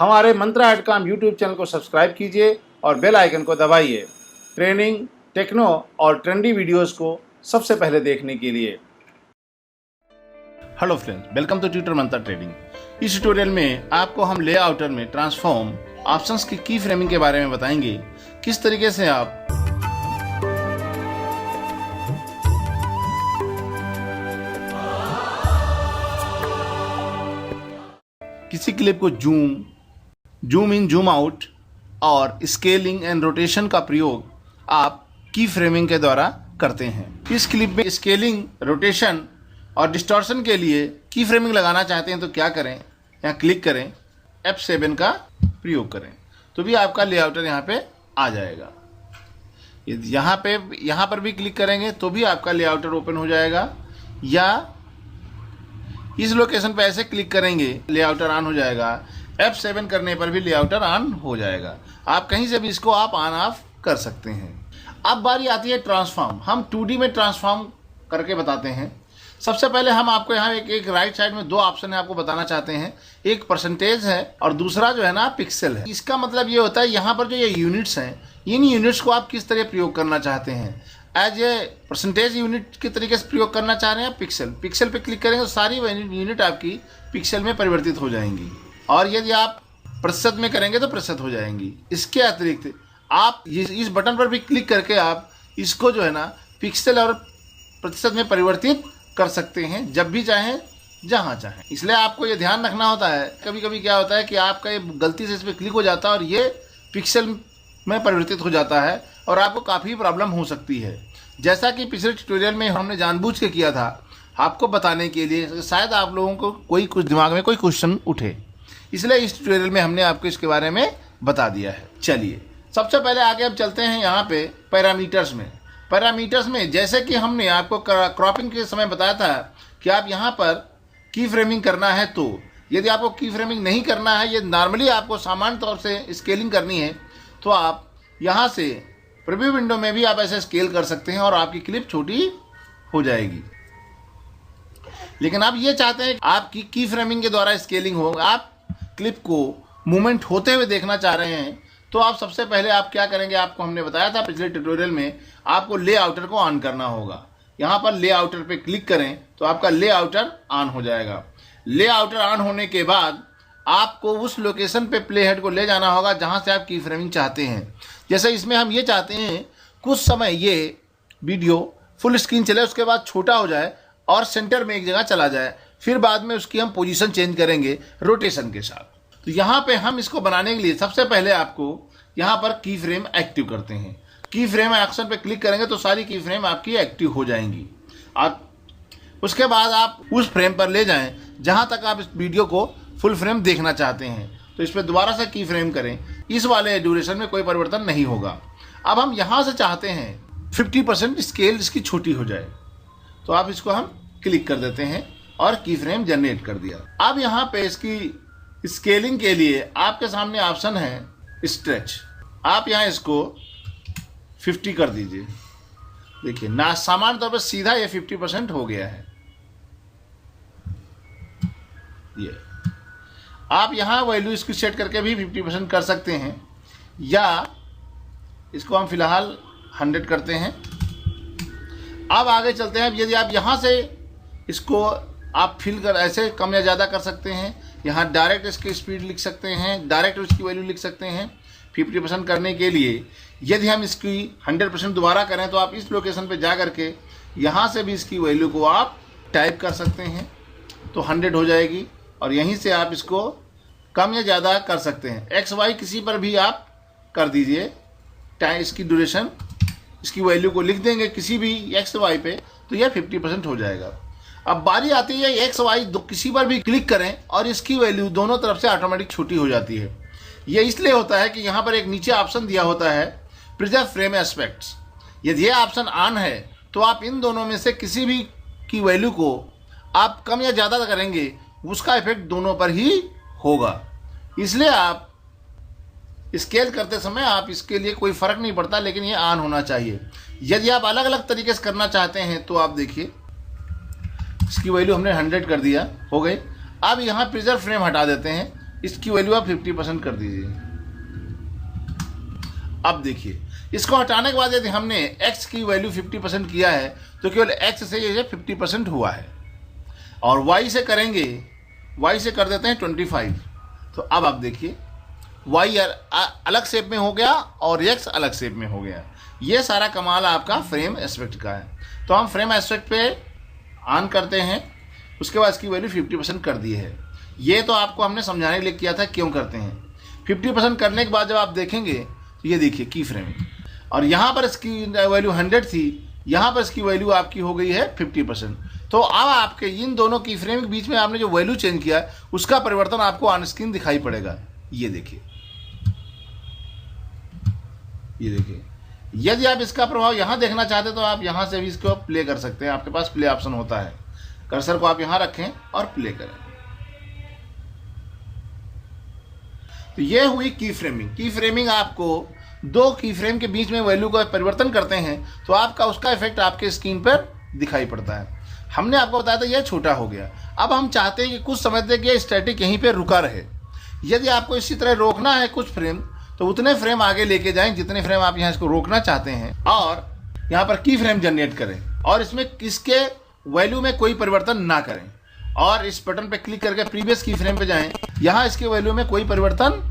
हमारे Mantra Edcom YouTube channel को subscribe कीजिए और बेल आइकन को दबाइए ट्रेनिंग, टेक्नो और ट्रेंडी वीडियोस को सबसे पहले देखने के लिए। Hello friends, welcome to tutor Mantra trading. इस ट्यूटोरियल में आपको हम लेआउटर में ट्रांसफॉर्म ऑप्शंस की की फ्रेमिंग के बारे में बताएंगे। किस तरीके से आप किसी क्लिप को जूम इन, जूम आउट और स्केलिंग एंड रोटेशन का प्रयोग आप की फ्रेमिंग के द्वारा करते हैं। इस क्लिप में स्केलिंग, रोटेशन और डिस्टॉर्शन के लिए की फ्रेमिंग लगाना चाहते हैं तो क्या करें, यहाँ क्लिक करें, F7 का प्रयोग करें तो भी आपका लेआउटर यहाँ पे आ जाएगा। यहाँ पर भी क्लिक करेंगे तो भी आपका लेआउटर ओपन हो जाएगा, या इस लोकेशन पे ऐसे क्लिक करेंगे लेआउटर ऑन हो जाएगा। F7 करने पर भी लेआउटर ऑन हो जाएगा। आप कहीं से भी इसको आप ऑन ऑफ कर सकते हैं। अब बारी आती है ट्रांसफॉर्म। हम 2D में ट्रांसफॉर्म करके बताते हैं। सबसे पहले हम आपको यहाँ एक राइट साइड में दो ऑप्शन है आपको बताना चाहते हैं। एक परसेंटेज है और दूसरा जो है ना पिक्सल है। इसका मतलब ये होता है यहाँ पर जो ये यूनिट्स हैं, इन यूनिट्स को आप किस तरह प्रयोग करना चाहते हैं। एज ए परसेंटेज यूनिट के तरीके से प्रयोग करना चाह रहे हैं। पिक्सल पे क्लिक करेंगे तो सारी यूनिट आपकी पिक्सल में परिवर्तित हो जाएंगी, और यदि आप प्रतिशत में करेंगे तो प्रतिशत हो जाएंगी। इसके अतिरिक्त आप इस बटन पर भी क्लिक करके आप इसको जो है ना पिक्सल और प्रतिशत में परिवर्तित कर सकते हैं, जब भी चाहें, जहां चाहें। इसलिए आपको ये ध्यान रखना होता है, कभी कभी क्या होता है कि आपका ये गलती से इस पर क्लिक हो जाता है और ये पिक्सल में परिवर्तित हो जाता है और आपको काफ़ी प्रॉब्लम हो सकती है। जैसा कि पिछले ट्यूटोरियल में हमने जानबूझ के किया था आपको बताने के लिए, शायद आप लोगों को कुछ दिमाग में कोई क्वेश्चन उठे, इसलिए इस ट्यूटोरियल में हमने आपको इसके बारे में बता दिया है। चलिए सबसे पहले आगे अब चलते हैं यहाँ पे पैरामीटर्स में। जैसे कि हमने आपको क्रॉपिंग के समय बताया था कि आप यहाँ पर की फ्रेमिंग करना है, तो यदि आपको की फ्रेमिंग नहीं करना है, ये नॉर्मली आपको सामान्य तौर से स्केलिंग करनी है, तो आप यहाँ से प्रीव्यू विंडो में भी आप ऐसे स्केल कर सकते हैं और आपकी क्लिप छोटी हो जाएगी। लेकिन आप ये चाहते हैं आपकी की फ्रेमिंग के द्वारा स्केलिंग हो, आप क्लिप को मूवमेंट होते हुए देखना चाह रहे हैं, तो आप सबसे पहले आप क्या करेंगे, आपको हमने बताया था पिछले ट्यूटोरियल में, आपको लेआउटर को ऑन करना होगा। यहाँ पर लेआउटर पे क्लिक करें तो आपका लेआउटर ऑन हो जाएगा। लेआउटर ऑन होने के बाद आपको उस लोकेशन पे प्ले हेड को ले जाना होगा जहाँ से आप की फ्रेमिंग चाहते हैं। जैसे इसमें हम ये चाहते हैं कुछ समय ये वीडियो फुल स्क्रीन चले, उसके बाद छोटा हो जाए और सेंटर में एक जगह चला जाए, फिर बाद में उसकी हम पोजीशन चेंज करेंगे रोटेशन के साथ। तो यहाँ पे हम इसको बनाने के लिए सबसे पहले आपको यहाँ पर की फ्रेम एक्टिव करते हैं। की फ्रेम एक्शन पे क्लिक करेंगे तो सारी की फ्रेम आपकी एक्टिव हो जाएंगी। आप उसके बाद आप उस फ्रेम पर ले जाएं जहाँ तक आप इस वीडियो को फुल फ्रेम देखना चाहते हैं, तो इस पर दोबारा से की फ्रेम करें। इस वाले ड्यूरेशन में कोई परिवर्तन नहीं होगा। अब हम यहाँ से चाहते हैं 50% स्केल इसकी छोटी हो जाए, तो आप इसको हम क्लिक कर देते हैं और की फ्रेम जनरेट कर दिया। अब यहाँ पे इसकी स्केलिंग के लिए आपके सामने ऑप्शन है स्ट्रेच। आप यहाँ इसको 50 कर दीजिए। देखिए ना, सामान्य तौर पर सीधा ये 50% हो गया है। ये आप यहाँ वैल्यू इसकी सेट करके भी 50% कर सकते हैं, या इसको हम फिलहाल 100 करते हैं। अब आगे चलते हैं। यदि आप यहाँ से इसको आप फिल कर ऐसे कम या ज़्यादा कर सकते हैं। यहाँ डायरेक्ट इसकी स्पीड लिख सकते हैं, डायरेक्ट इसकी वैल्यू लिख सकते हैं। 50% करने के लिए यदि हम इसकी 100% दोबारा करें तो आप इस लोकेशन पे जा करके यहाँ से भी इसकी वैल्यू को आप टाइप कर सकते हैं, तो 100 हो जाएगी। और यहीं से आप इसको कम या ज़्यादा कर सकते हैं। XY किसी पर भी आप कर दीजिए, इसकी ड्यूरेशन, इसकी वैल्यू को लिख देंगे किसी भी XY पे, तो यह 50% हो जाएगा। अब बारी आती है XY, किसी पर भी क्लिक करें और इसकी वैल्यू दोनों तरफ से ऑटोमेटिक छोटी हो जाती है। यह इसलिए होता है कि यहाँ पर एक नीचे ऑप्शन दिया होता है प्रिजर्व फ्रेम एस्पेक्ट्स। यदि यह ऑप्शन ऑन है तो आप इन दोनों में से किसी भी की वैल्यू को आप कम या ज़्यादा करेंगे, उसका इफेक्ट दोनों पर ही होगा। इसलिए आप स्केल करते समय आप इसके लिए कोई फ़र्क नहीं पड़ता, लेकिन ये ऑन होना चाहिए। यदि आप अलग अलग तरीके से करना चाहते हैं तो आप देखिए, इसकी वैल्यू हमने 100 कर दिया, हो गई। अब यहाँ प्रिजर्व फ्रेम हटा देते हैं इसकी वैल्यू आप 50% कर दीजिए। अब देखिए, इसको हटाने के बाद यदि हमने x की वैल्यू 50% किया है तो केवल x से ये 50% हुआ है, और y से करेंगे, y से कर देते हैं 25। तो अब आप देखिए y अलग शेप में हो गया और x अलग शेप में हो गया। ये सारा कमाल आपका फ्रेम एस्पेक्ट का है। तो हम फ्रेम एस्पेक्ट पे ऑन करते हैं, उसके बाद इसकी वैल्यू 50% कर दी है। ये तो आपको हमने समझाने के लिए किया था क्यों करते हैं। 50% करने के बाद जब आप देखेंगे तो ये देखिए की फ्रेम, और यहाँ पर इसकी वैल्यू 100 थी, यहाँ पर इसकी वैल्यू आपकी हो गई है 50%। तो अब आपके इन दोनों की फ्रेम के बीच में आपने जो वैल्यू चेंज किया है उसका परिवर्तन आपको ऑन स्क्रीन दिखाई पड़ेगा। ये देखिए, ये देखिए। यदि आप इसका प्रभाव यहाँ देखना चाहते तो आप यहाँ से भी इसको प्ले कर सकते हैं। आपके पास प्ले ऑप्शन होता है, कर्सर को आप यहाँ रखें और प्ले करें। तो ये हुई की फ्रेमिंग। की फ्रेमिंग आपको दो की फ्रेम के बीच में वैल्यू का परिवर्तन करते हैं तो आपका उसका इफेक्ट आपके स्क्रीन पर दिखाई पड़ता है। हमने आपको बताया था यह छोटा हो गया। अब हम चाहते हैं कि कुछ समय तक ये स्टैटिक यहीं पे रुका रहे। यदि आपको इसी तरह रोकना है कुछ फ्रेम, तो उतने फ्रेम आगे लेके जाएं जितने फ्रेम आप यहाँ इसको रोकना चाहते हैं, और यहाँ पर की फ्रेम जनरेट करें और इसमें किसके वैल्यू में कोई परिवर्तन ना करें, और इस बटन पे क्लिक करके प्रीवियस की फ्रेम पे जाएं। यहाँ इसके वैल्यू में कोई परिवर्तन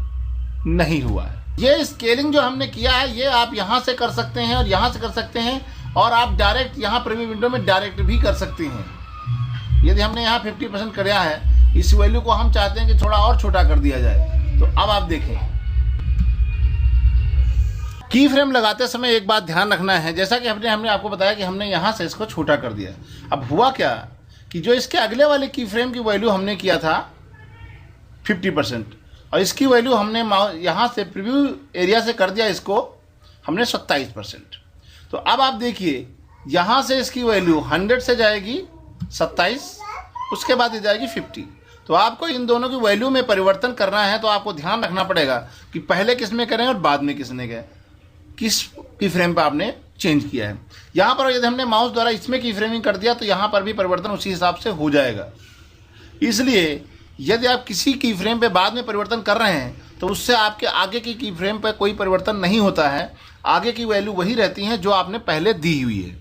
नहीं हुआ है। ये स्केलिंग जो हमने किया है ये आप यहाँ से कर सकते हैं और यहाँ से कर सकते हैं, और आप डायरेक्ट यहाँ प्रीव्यू विंडो में डायरेक्ट भी कर सकते हैं। यदि हमने यहाँ 50% किया है, इस वैल्यू को हम चाहते हैं कि थोड़ा और छोटा कर दिया जाए, तो अब आप देखें की फ्रेम लगाते समय एक बात ध्यान रखना है, जैसा कि हमने आपको बताया कि हमने यहाँ से इसको छोटा कर दिया। अब हुआ क्या कि जो इसके अगले वाले की फ्रेम की वैल्यू हमने किया था 50%, और इसकी वैल्यू हमने यहाँ से प्रीव्यू एरिया से कर दिया इसको हमने 27%। तो अब आप देखिए यहाँ से इसकी वैल्यू 100 से जाएगी 27, उसके बाद ये जाएगी 50। तो आपको इन दोनों की वैल्यू में परिवर्तन करना है, तो आपको ध्यान रखना पड़ेगा कि पहले किस में करें और बाद में किसने गए, किस की फ्रेम पर आपने चेंज किया है। यहाँ पर यदि हमने माउस द्वारा इसमें की फ्रेमिंग कर दिया तो यहाँ पर भी परिवर्तन उसी हिसाब से हो जाएगा। इसलिए यदि आप किसी की फ्रेम पे बाद में परिवर्तन कर रहे हैं तो उससे आपके आगे की फ्रेम पे कोई परिवर्तन नहीं होता है। आगे की वैल्यू वही रहती है जो आपने पहले दी हुई है।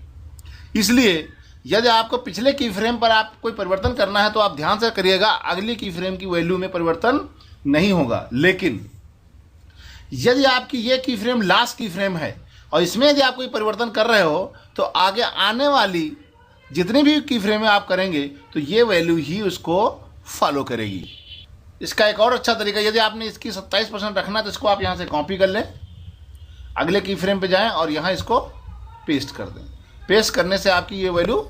इसलिए यदि आपको पिछले की फ्रेम पर आप कोई परिवर्तन करना है तो आप ध्यान से करिएगा, अगली की फ्रेम की वैल्यू में परिवर्तन नहीं होगा। लेकिन यदि आपकी ये की फ्रेम लास्ट की फ्रेम है और इसमें यदि आप कोई परिवर्तन कर रहे हो तो आगे आने वाली जितनी भी की फ्रेम आप करेंगे तो ये वैल्यू ही उसको फॉलो करेगी। इसका एक और अच्छा तरीका, यदि आपने इसकी 27% रखना तो इसको आप यहाँ से कॉपी कर लें, अगले की फ्रेम पे जाएं और यहाँ इसको पेस्ट कर दें। पेस्ट करने से आपकी ये वैल्यू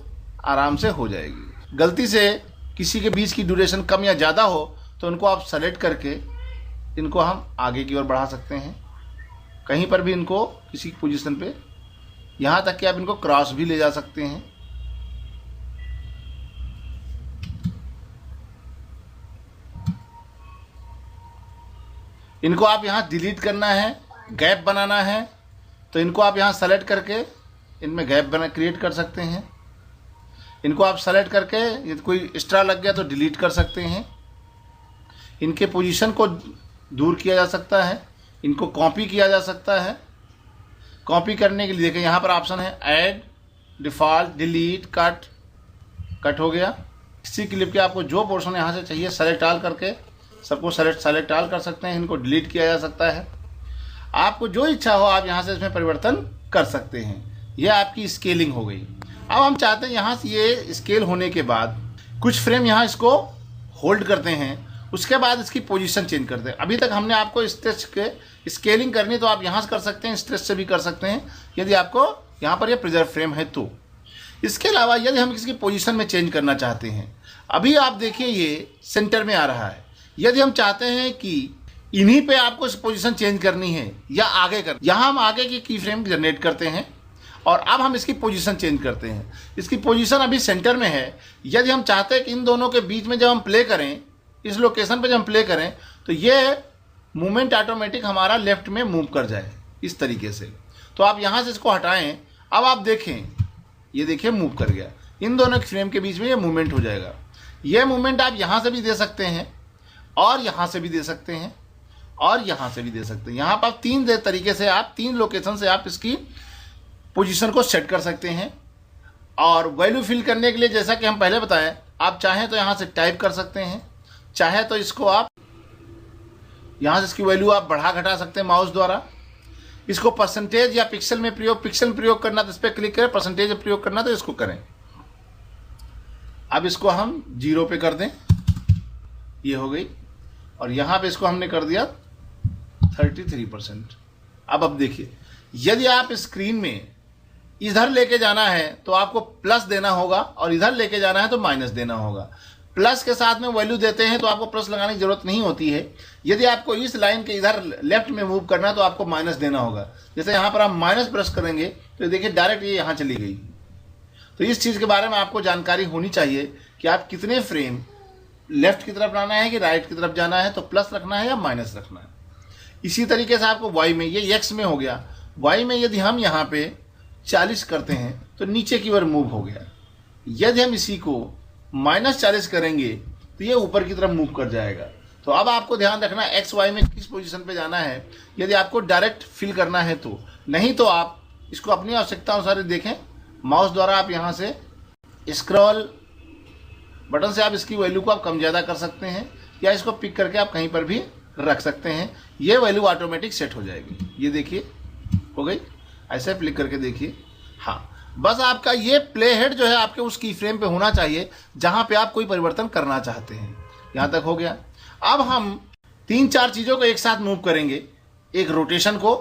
आराम से हो जाएगी। गलती से किसी के बीच की ड्यूरेशन कम या ज़्यादा हो तो उनको आप सेलेक्ट करके इनको हम आगे की ओर बढ़ा सकते हैं, कहीं पर भी इनको किसी पोजीशन पे, यहाँ तक कि आप इनको क्रॉस भी ले जा सकते हैं। इनको आप यहाँ डिलीट करना है, गैप बनाना है तो इनको आप यहाँ सेलेक्ट करके इनमें गैप क्रिएट कर सकते हैं। इनको आप सेलेक्ट करके यदि कोई एक्स्ट्रा लग गया तो डिलीट कर सकते हैं। इनके पोजीशन को दूर किया जा सकता है, इनको कॉपी किया जा सकता है। कॉपी करने के लिए देखिए यहाँ पर ऑप्शन है add, default, delete, cut. Cut हो गया। इसी क्लिप के आपको जो पोर्शन यहाँ से चाहिए सेलेक्ट ऑल करके सबको सेलेक्ट ऑल कर सकते हैं। इनको डिलीट किया जा सकता है। आपको जो इच्छा हो आप यहाँ से इसमें परिवर्तन कर सकते हैं। यह आपकी स्केलिंग हो गई। अब हम चाहते हैं यहाँ से ये स्केल होने के बाद कुछ फ्रेम यहाँ इसको होल्ड करते हैं, उसके बाद इसकी पोजीशन चेंज करते हैं। अभी तक हमने आपको स्ट्रेच के स्केलिंग करनी तो आप यहाँ से कर सकते हैं, स्ट्रेच से भी कर सकते हैं यदि आपको यहाँ पर ये प्रिजर्व फ्रेम है तो। इसके अलावा यदि हम इसकी पोजीशन में चेंज करना चाहते हैं, अभी आप देखिए ये सेंटर में आ रहा है। यदि हम चाहते हैं कि इन्हीं पे आपको इस पोजीशन चेंज करनी है या आगे कर, यहाँ हम आगे की फ्रेम जनरेट करते हैं और अब हम इसकी पोजीशन चेंज करते हैं। इसकी पोजीशन अभी सेंटर में है। यदि हम चाहते हैं कि इन दोनों के बीच में जब हम प्ले करें, इस लोकेशन पे जब हम प्ले करें तो ये मूवमेंट ऑटोमेटिक हमारा लेफ्ट में मूव कर जाए इस तरीके से। तो आप यहाँ से इसको हटाएं। अब आप देखें, ये देखिए मूव कर गया। इन दोनों फ्रेम के बीच में ये मूवमेंट हो जाएगा। ये मूवमेंट आप यहाँ से भी दे सकते हैं और यहाँ से भी दे सकते हैं और यहाँ से भी दे सकते हैं। यहाँ पर तीन तरीके से आप, तीन लोकेशन से आप इसकी पोजीशन को सेट कर सकते हैं। और वैल्यू फिल करने के लिए जैसा कि हम पहले बताएं, आप चाहें तो यहाँ से टाइप कर सकते हैं, चाहे तो इसको आप यहाँ से इसकी वैल्यू आप बढ़ा घटा सकते हैं माउस द्वारा। इसको परसेंटेज या पिक्सल में प्रयोग करना तो इस पर क्लिक करें, परसेंटेज में प्रयोग करना तो इसको करें। अब इसको हम 0 पे कर दें, ये हो गई। और यहाँ पे इसको हमने कर दिया 33%। अब देखिए, यदि आप स्क्रीन में इधर लेके जाना है तो आपको प्लस देना होगा और इधर लेके जाना है तो माइनस देना होगा। प्लस के साथ में वैल्यू देते हैं तो आपको प्लस लगाने की जरूरत नहीं होती है। यदि आपको इस लाइन के इधर लेफ्ट में मूव करना है तो आपको माइनस देना होगा। जैसे यहाँ पर आप माइनस प्रेस करेंगे तो देखिए डायरेक्ट ये यहाँ चली गई। तो इस चीज़ के बारे में आपको जानकारी होनी चाहिए कि आप कितने फ्रेम लेफ्ट की तरफ जाना है कि राइट की तरफ जाना है, तो प्लस रखना है या माइनस रखना है। इसी तरीके से आपको वाई में, ये एक्स में हो गया, वाई में यदि हम यहाँ पे 40 करते हैं तो नीचे की ओर मूव हो गया। यदि हम इसी को -40 करेंगे तो ये ऊपर की तरफ मूव कर जाएगा। तो अब आपको ध्यान रखना एक्स वाई में किस पोजीशन पे जाना है, यदि आपको डायरेक्ट फिल करना है तो। नहीं तो आप इसको अपनी आवश्यकता अनुसार देखें, माउस द्वारा आप यहाँ से स्क्रॉल बटन से आप इसकी वैल्यू को आप कम ज़्यादा कर सकते हैं, या इसको पिक करके आप कहीं पर भी रख सकते हैं। ये वैल्यू ऑटोमेटिक सेट हो जाएगी। ये देखिए हो गई, ऐसे क्लिक करके देखिए। हाँ, बस आपका ये प्ले हेड जो है आपके उस की फ्रेम पे होना चाहिए जहाँ पे आप कोई परिवर्तन करना चाहते हैं। यहाँ तक हो गया। अब हम 3-4 चीज़ों को एक साथ मूव करेंगे, एक रोटेशन को,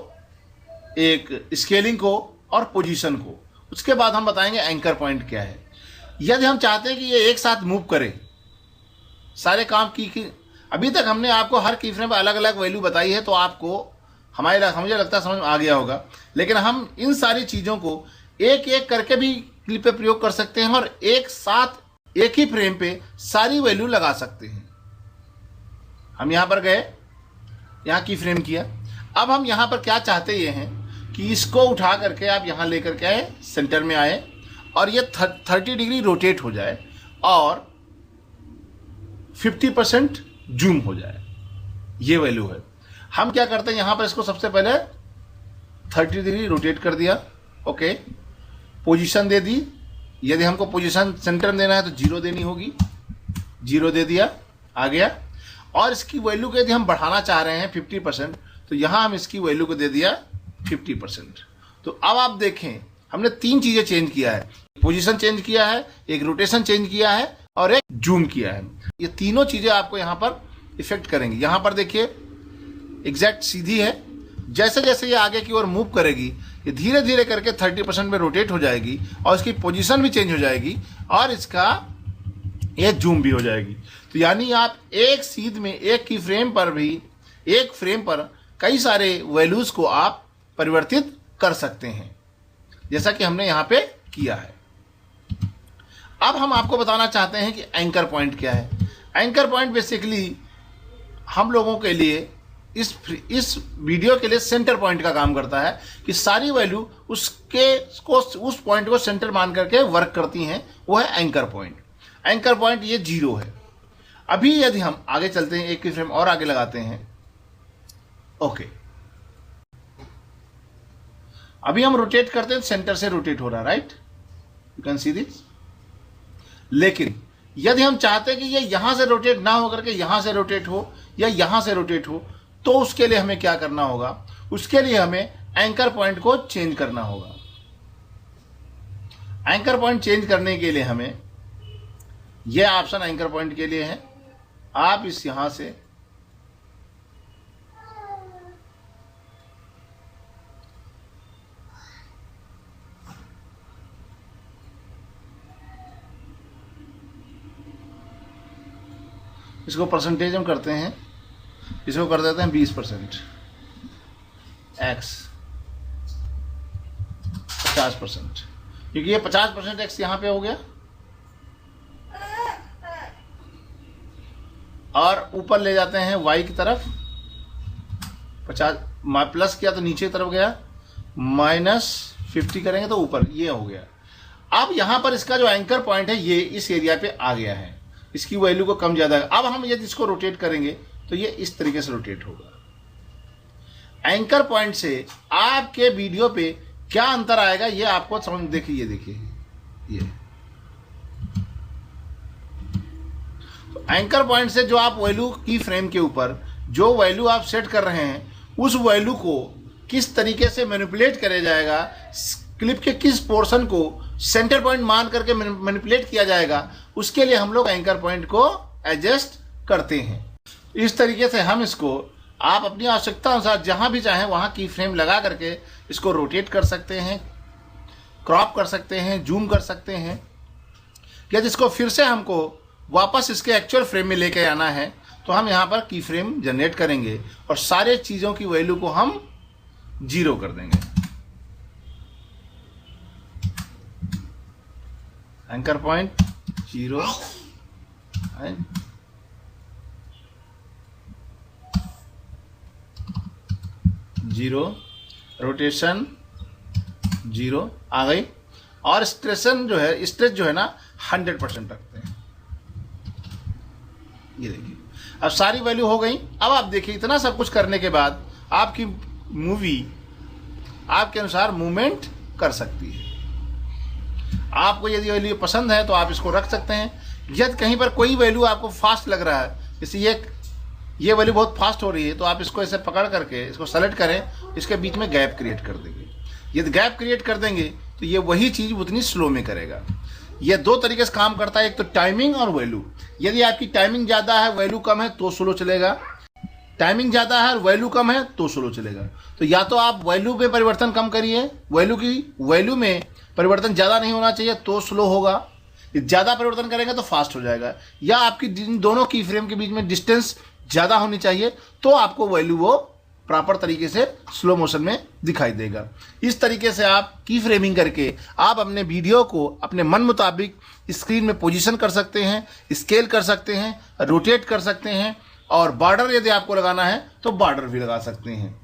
एक स्केलिंग को और पोजीशन को। उसके बाद हम बताएंगे एंकर पॉइंट क्या है। यदि हम चाहते हैं कि ये एक साथ मूव करे सारे काम की अभी तक हमने आपको हर की फ्रेम पर अलग अलग वैल्यू बताई है, तो आपको मुझे लगता है समझ में आ गया होगा। लेकिन हम इन सारी चीज़ों को एक एक करके भी क्लिप पे प्रयोग कर सकते हैं और एक साथ एक ही फ्रेम पे सारी वैल्यू लगा सकते हैं। हम यहाँ पर गए, यहाँ की फ्रेम किया। अब हम यहाँ पर क्या चाहते ये हैं कि इसको उठा करके आप यहाँ लेकर के आए, सेंटर में आए और ये 30 डिग्री रोटेट हो जाए और 50% जूम हो जाए। ये वैल्यू है। हम क्या करते हैं, यहाँ पर इसको सबसे पहले 30 डिग्री रोटेट कर दिया। ओके, पोजीशन दे दी। यदि हमको पोजीशन सेंटर में देना है तो 0 देनी होगी, 0 दे दिया, आ गया। और इसकी वैल्यू को यदि हम बढ़ाना चाह रहे हैं 50%, तो यहाँ हम इसकी वैल्यू को दे दिया 50%। तो अब आप देखें, हमने 3 चीज़ें चेंज किया है, पोजीशन चेंज किया है, एक रोटेशन चेंज किया है और एक जूम किया है। ये तीनों चीज़ें आपको यहाँ पर इफेक्ट करेंगी। यहाँ पर देखिए एग्जैक्ट सीधी है, जैसे जैसे ये आगे की ओर मूव करेगी ये धीरे धीरे करके 30% में रोटेट हो जाएगी और इसकी पोजीशन भी चेंज हो जाएगी और इसका ये जूम भी हो जाएगी। तो यानी आप एक सीध में एक की फ्रेम पर भी, एक फ्रेम पर कई सारे वैल्यूज़ को आप परिवर्तित कर सकते हैं, जैसा कि हमने यहाँ पे किया है। अब हम आपको बताना चाहते हैं कि एंकर पॉइंट क्या है। एंकर पॉइंट बेसिकली हम लोगों के लिए इस वीडियो के लिए सेंटर पॉइंट का काम करता है कि सारी वैल्यू उस पॉइंट को सेंटर मान करके वर्क करती हैं। वो है एंकर पॉइंट। एंकर पॉइंट ये 0 है। अभी यदि हम आगे चलते हैं, एक की फ्रेम और आगे लगाते हैं। ओके, अभी हम रोटेट करते हैं, सेंटर से रोटेट हो रहा है, right, you can see this. लेकिन यदि हम चाहते हैं कि ये यहां से रोटेट ना होकर के यहां से रोटेट हो या यहां से रोटेट हो, तो उसके लिए हमें क्या करना होगा, उसके लिए हमें एंकर पॉइंट को चेंज करना होगा। एंकर पॉइंट चेंज करने के लिए हमें, यह ऑप्शन एंकर पॉइंट के लिए है। आप इस यहां से इसको परसेंटेज हम करते हैं, इसको कर देते हैं 20%, एक्स 50%, क्योंकि ये 50% एक्स यहां पे हो गया और ऊपर ले जाते हैं वाई की तरफ 50, प्लस किया तो नीचे की तरफ गया, -50 करेंगे तो ऊपर, ये हो गया। अब यहां पर इसका जो एंकर पॉइंट है ये इस एरिया पे आ गया है। इसकी वैल्यू को कम ज़्यादा। अब हम यदि इसको रोटेट करेंगे तो ये इस तरीके से रोटेट होगा। एंकर पॉइंट से आपके वीडियो पे क्या अंतर आएगा ये आपको समझ, देखिए ये तो एंकर पॉइंट से जो आप वैल्यू की फ्रेम के ऊपर जो वैल्यू आप सेट कर रहे हैं उस वैल्यू को किस तरीके से मैनिपुलेट किया जाएगा, क्लिप के किस पोर्शन को सेंटर पॉइंट मान करके मैनिपुलेट किया जाएगा, उसके लिए हम लोग एंकर पॉइंट को एडजस्ट करते हैं। इस तरीके से हम इसको आप अपनी आवश्यकता अनुसार जहां भी चाहें वहां की फ्रेम लगा करके इसको रोटेट कर सकते हैं, क्रॉप कर सकते हैं, जूम कर सकते हैं। यदि इसको फिर से हमको वापस इसके एक्चुअल फ्रेम में लेके आना है तो हम यहाँ पर की फ्रेम जनरेट करेंगे और सारे चीज़ों की वैल्यू को हम 0 कर देंगे। एंकर पॉइंट 0 एंड 0, रोटेशन 0 आ गई। और स्ट्रेच जो है ना 100% रखते हैं। ये देखिए अब सारी वैल्यू हो गई। अब आप देखिए इतना सब कुछ करने के बाद आपकी मूवी आपके अनुसार मूवमेंट कर सकती है। आपको यदि वैल्यू पसंद है तो आप इसको रख सकते हैं। यदि कहीं पर कोई वैल्यू आपको फास्ट लग रहा है, जैसे ये वैल्यू बहुत फास्ट हो रही है, तो आप इसको ऐसे पकड़ करके इसको सेलेक्ट करें, इसके बीच में गैप क्रिएट कर देंगे। यदि गैप क्रिएट कर देंगे तो ये वही चीज़ उतनी स्लो में करेगा। ये 2 तरीके से काम करता है, एक तो टाइमिंग और वैल्यू। यदि आपकी टाइमिंग ज़्यादा है वैल्यू कम है तो स्लो चलेगा, टाइमिंग ज़्यादा है और वैल्यू कम है तो स्लो चलेगा। तो या तो आप वैल्यू में परिवर्तन कम करिए, वैल्यू में परिवर्तन ज़्यादा नहीं होना चाहिए तो स्लो होगा, ज़्यादा परिवर्तन करेंगे तो फास्ट हो जाएगा। या आपकी दोनों की फ्रेम के बीच में डिस्टेंस ज़्यादा होनी चाहिए तो आपको वैल्यू वो प्रॉपर तरीके से स्लो मोशन में दिखाई देगा। इस तरीके से आप की फ्रेमिंग करके आप अपने वीडियो को अपने मन मुताबिक स्क्रीन में पोजीशन कर सकते हैं, स्केल कर सकते हैं, रोटेट कर सकते हैं और बॉर्डर यदि आपको लगाना है तो बॉर्डर भी लगा सकते हैं।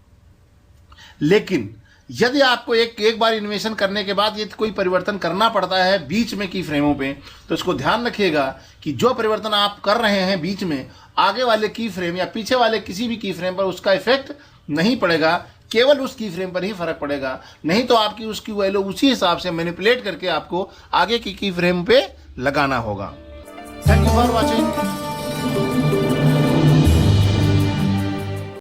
लेकिन यदि आपको एक बार इन्वेशन करने के बाद यदि कोई परिवर्तन करना पड़ता है बीच में की फ्रेमों पे, तो इसको ध्यान रखिएगा कि जो परिवर्तन आप कर रहे हैं बीच में आगे वाले की फ्रेम या पीछे वाले किसी भी की फ्रेम पर उसका इफेक्ट नहीं पड़ेगा, केवल उस की फ्रेम पर ही फर्क पड़ेगा। नहीं तो आपकी उसकी वैल्यू उसी हिसाब से मैनिपुलेट करके आपको आगे की फ्रेम पे लगाना होगा। Thank you for watching.